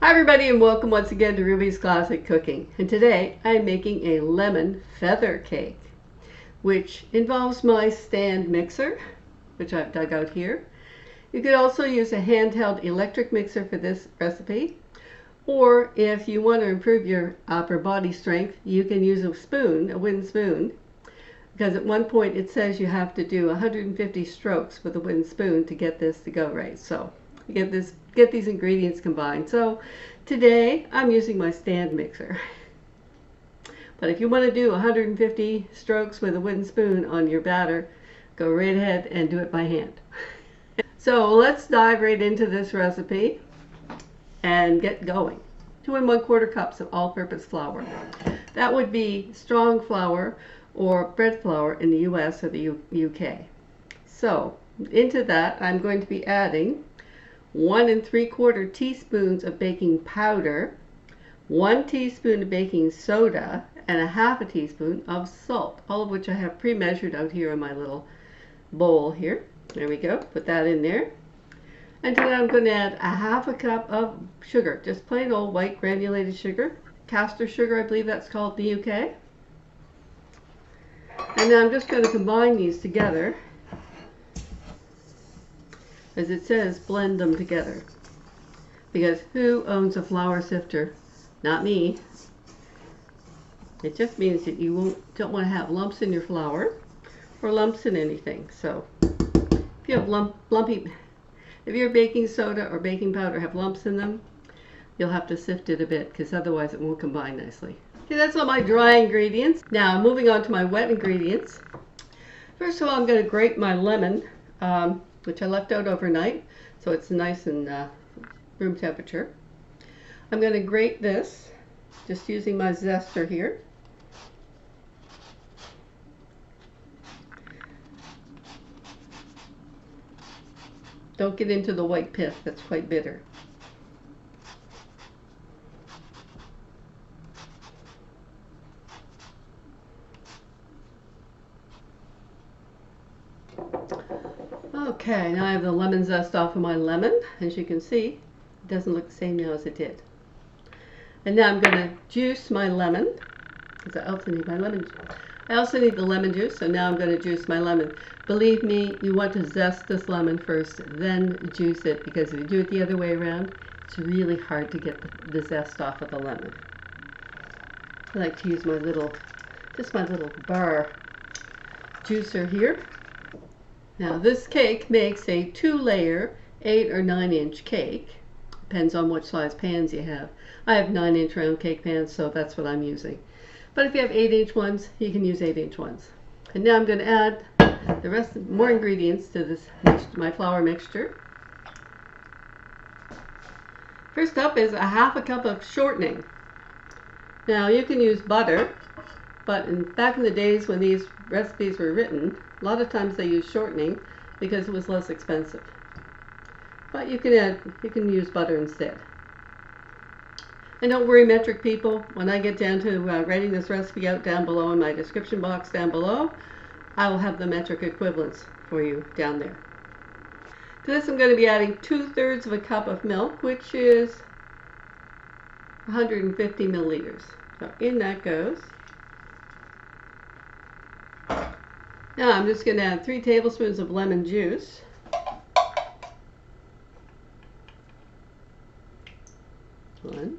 Hi everybody and welcome once again to Ruby's Classic Cooking. And today I am making a lemon feather cake, which involves my stand mixer, which I've dug out here. You could also use a handheld electric mixer for this recipe, or if you want to improve your upper body strength, you can use a spoon, a wooden spoon, because at one point it says you have to do 150 strokes with a wooden spoon to get this to go right. So you get these ingredients combined. So today I'm using my stand mixer. But if you want to do 150 strokes with a wooden spoon on your batter, go right ahead and do it by hand. So let's dive right into this recipe and get going. 2 1/4 cups of all-purpose flour. That would be strong flour or bread flour in the US or the UK. So into that I'm going to be adding 1 3/4 teaspoons of baking powder, 1 teaspoon of baking soda, and a 1/2 teaspoon of salt, all of which I have pre-measured out here in my little bowl here. There we go, put that in there. And then I'm going to add a 1/2 cup of sugar, just plain old white granulated sugar, caster sugar I believe that's called in the UK. And then I'm just going to combine these together. As it says, blend them together. Because who owns a flour sifter? Not me. It just means that you don't want to have lumps in your flour or lumps in anything. So if you have if your baking soda or baking powder have lumps in them, you'll have to sift it a bit because otherwise it won't combine nicely. Okay, that's all my dry ingredients. Now moving on to my wet ingredients. First of all, I'm going to grate my lemon, which I left out overnight, so it's nice and room temperature. I'm going to grate this just using my zester here. Don't get into the white pith, that's quite bitter. Okay, now I have the lemon zest off of my lemon. As you can see, it doesn't look the same now as it did. And now I'm going to juice my lemon, because I also need my lemon. I also need the lemon juice, so now I'm going to juice my lemon. Believe me, you want to zest this lemon first, then juice it, because if you do it the other way around, it's really hard to get the zest off of the lemon. I like to use my little bar juicer here. Now this cake makes a 2-layer 8 or 9-inch cake. Depends on which size pans you have. I have 9-inch round cake pans, so that's what I'm using. But if you have 8-inch ones, you can use 8-inch ones. And now I'm going to add the rest of more ingredients to this my flour mixture. First up is a 1/2 cup of shortening. Now you can use butter, but back in the days when these recipes were written, a lot of times they used shortening because it was less expensive. But you can use butter instead. And don't worry, metric people, when I get down to writing this recipe out down below in my description box down below, I will have the metric equivalents for you down there. To this I'm going to be adding 2/3 of a cup of milk, which is 150 milliliters. So in that goes. Now I'm just going to add 3 tablespoons of lemon juice. One,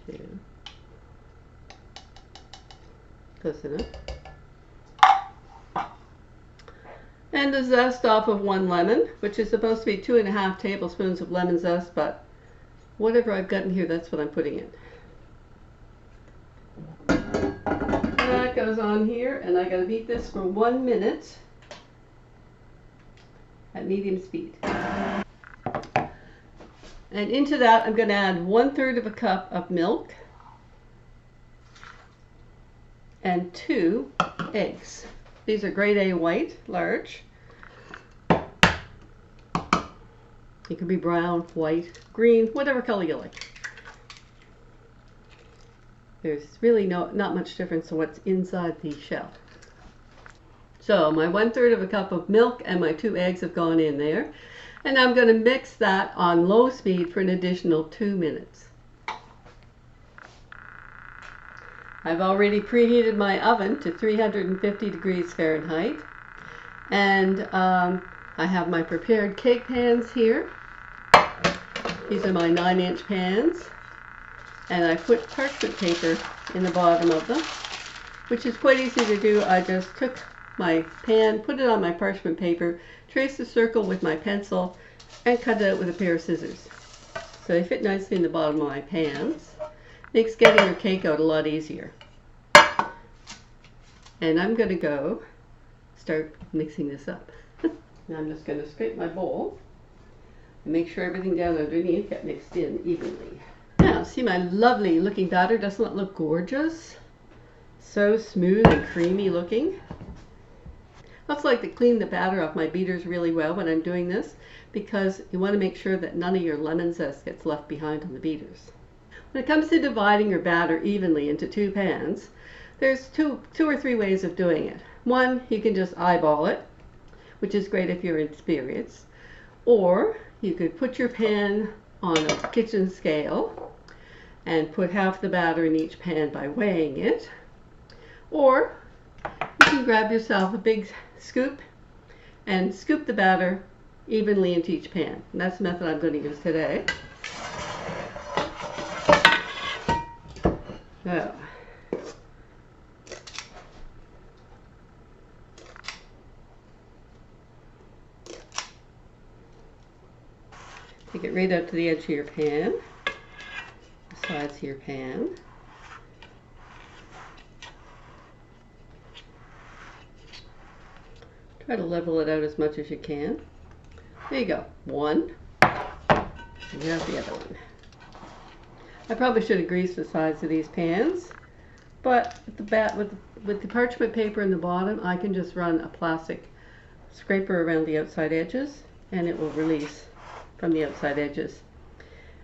2, close enough. And the zest off of 1 lemon, which is supposed to be 2 1/2 tablespoons of lemon zest, but whatever I've got in here, that's what I'm putting in. That goes on here, and I gotta beat this for 1 minute at medium speed. And into that I'm going to add 1/3 of a cup of milk and 2 eggs. These are grade A white, large. It could be brown, white, green, whatever color you like. There's really not much difference to what's inside the shell. So my 1/3 of a cup of milk and my 2 eggs have gone in there. And I'm going to mix that on low speed for an additional 2 minutes. I've already preheated my oven to 350 degrees Fahrenheit. And I have my prepared cake pans here. These are my 9-inch pans. And I put parchment paper in the bottom of them, which is quite easy to do. I just took my pan, put it on my parchment paper, traced a circle with my pencil, and cut it out with a pair of scissors. So they fit nicely in the bottom of my pans. Makes getting your cake out a lot easier. And I'm going to start mixing this up. Now I'm just going to scrape my bowl and make sure everything down underneath gets mixed in evenly. Now, see my lovely looking batter? Doesn't it look gorgeous? So smooth and creamy looking. I also like to clean the batter off my beaters really well when I'm doing this, because you want to make sure that none of your lemon zest gets left behind on the beaters. When it comes to dividing your batter evenly into 2 pans, there's two or three ways of doing it. One, you can just eyeball it, which is great if you're experienced. Or you could put your pan on a kitchen scale and put half the batter in each pan by weighing it. Or you can grab yourself a big scoop and scoop the batter evenly into each pan. And that's the method I'm going to use today. So, take it right out to the edge of your pan, the sides of your pan. Try to level it out as much as you can. There you go, one. And here's the other one. I probably should have greased the sides of these pans, but with the parchment paper in the bottom, I can just run a plastic scraper around the outside edges, and it will release from the outside edges.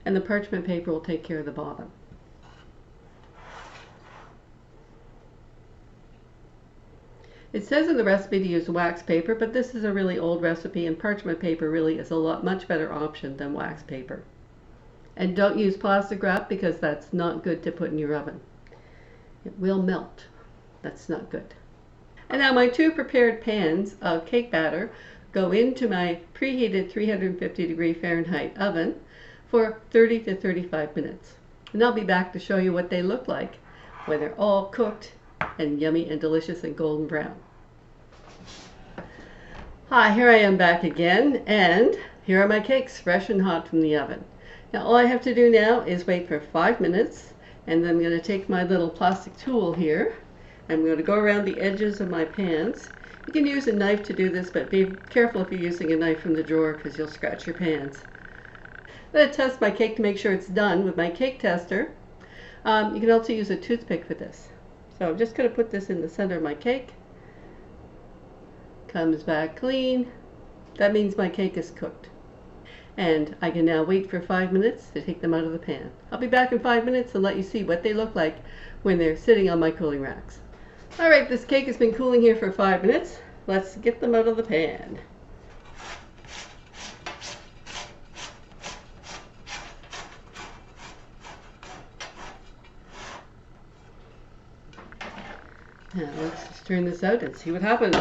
And the parchment paper will take care of the bottom. It says in the recipe to use wax paper, but this is a really old recipe, and parchment paper really is a much better option than wax paper. And don't use plastic wrap, because that's not good to put in your oven. It will melt. That's not good. And now my 2 prepared pans of cake batter go into my preheated 350 degree Fahrenheit oven for 30 to 35 minutes. And I'll be back to show you what they look like when they're all cooked and yummy and delicious and golden brown. Hi, here I am back again, and here are my cakes, fresh and hot from the oven. Now all I have to do now is wait for 5 minutes, and then I'm going to take my little plastic tool here. I'm going to go around the edges of my pans. You can use a knife to do this, but be careful if you're using a knife from the drawer, because you'll scratch your pans. I'm going to test my cake to make sure it's done with my cake tester. You can also use a toothpick for this. So I'm just going to put this in the center of my cake. Comes back clean. That means my cake is cooked. And I can now wait for 5 minutes to take them out of the pan. I'll be back in 5 minutes and let you see what they look like when they're sitting on my cooling racks. Alright, this cake has been cooling here for 5 minutes. Let's get them out of the pan. Now let's just turn this out and see what happens.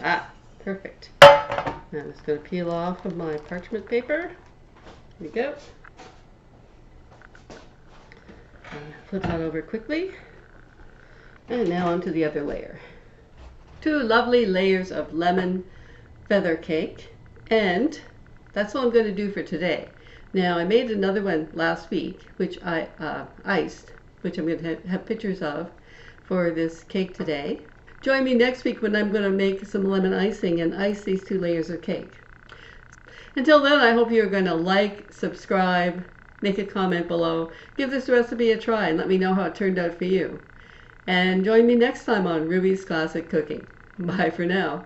Ah, perfect. Now I'm just going to peel off of my parchment paper. Here we go. Flip that over quickly. And now onto the other layer. 2 lovely layers of lemon feather cake. And that's all I'm going to do for today. Now I made another one last week, which I iced, which I'm going to have pictures of for this cake today. Join me next week when I'm going to make some lemon icing and ice these 2 layers of cake. Until then, I hope you're going to like, subscribe, make a comment below, give this recipe a try, and let me know how it turned out for you. And join me next time on Ruby's Classic Cooking. Bye for now.